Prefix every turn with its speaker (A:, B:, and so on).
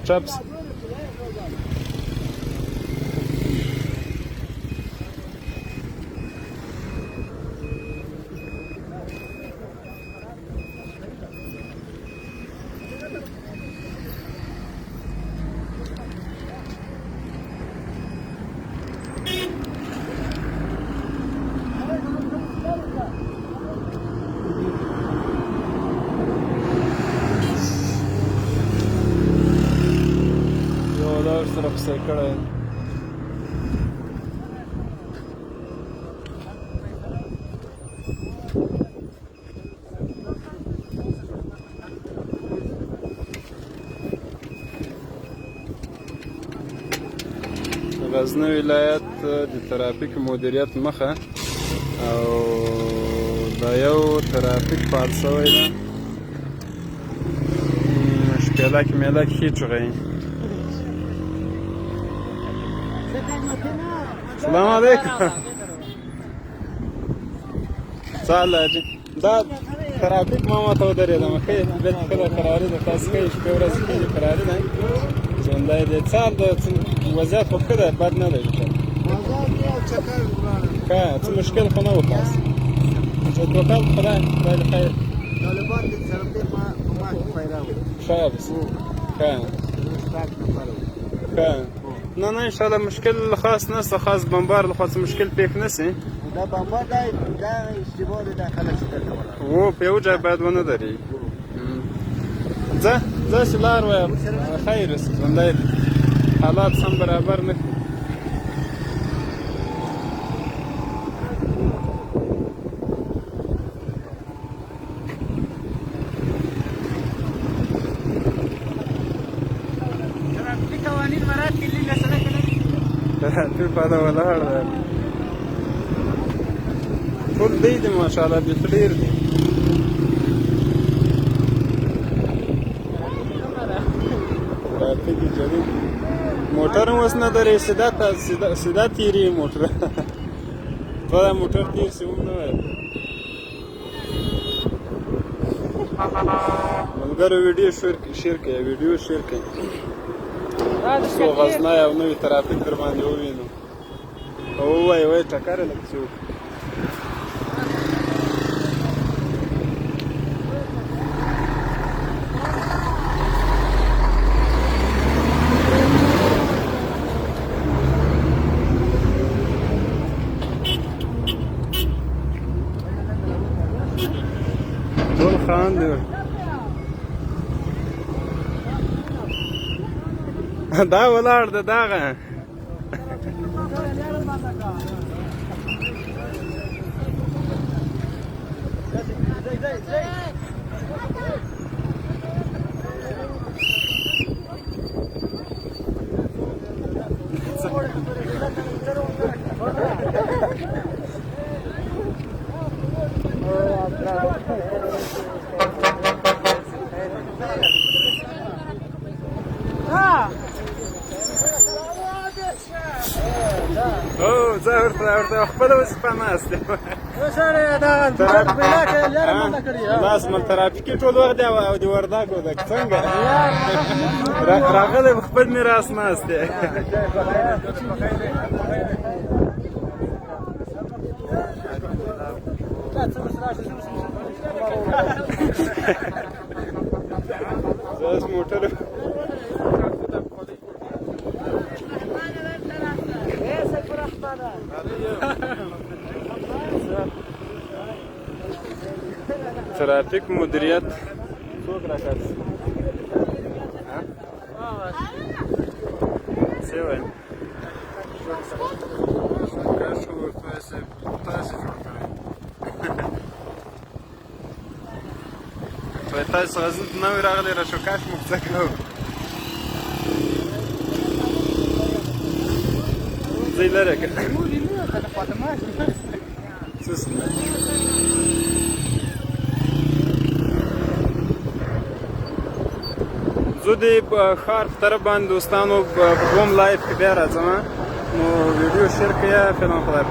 A: چپ سي. سره پسې کړی غزنی ولایت د ترافیک مدیریت مخه او دا یو ترافیک فعال شوی ده شپېلک میلک هیچ غی. السلام علیکم. څه حال دی؟ دا ترافیک ما ماته ودرېدم ښه بیا چې کله فراري ده تاسو ښه شپې ورځې کېږي فراري ده ژوندی دی. څه حال ده وضعیت خو ښه دی بد نه دی ښه څه مشکل خو نه و خاص چې ټوټل خدای دې خیر
B: طالبان د سرمدې په ما کې پیدا و
A: ښه ښه ښه نه نه انشاءالله مشکل خاص نشته خاص بمبار لخوا څه مشکل پیښ نشي.
B: دا بمبار دا اشتباه دی دا خلک چې دلته ولاړ
A: و په یو ځای باید ونه درېږي. ځه ځه چې لار ویم خیر اوسې ژوندی دی حالات سم برابر نه کړي.
B: قوانین مراعات کړي نه سره
A: ترافیک په دا ولاړ دی ټول دی دي ماشاءالله بیخي ډېر دي. ترافیک جدید موټر هم اوس نه درېږي سیده تېرېږي موټر دا موټر تېر شي هم نه وایي. ملګرو ویډیو شیر کړئ ویډیو شیر کړئ څو غزنی او نوي ترافیک در باندې ووینو او ووایي وایي ټکر یې لږ څه وکړو. ټول خاندي دا ولاړ ده دغه زه ورته خپله وظیفه ناست یم لاس مل ترافیکي ټول وخت دی او د وردګو ده څنګه راغلی خپل میراث ناست دی. زه اوس موټر ترافیک مدیریت څوک راکړي څه وایم شو ورته تاسو جوړ کړئ تاسو غزني ته نوی راغلی را شوکاش مو څه کوو زه یې لرې کړم زه د ښار په طرف باندې دوستانو په دوم لایف کې بیا راځم نو ویډیو شیر کړئ فلم خدای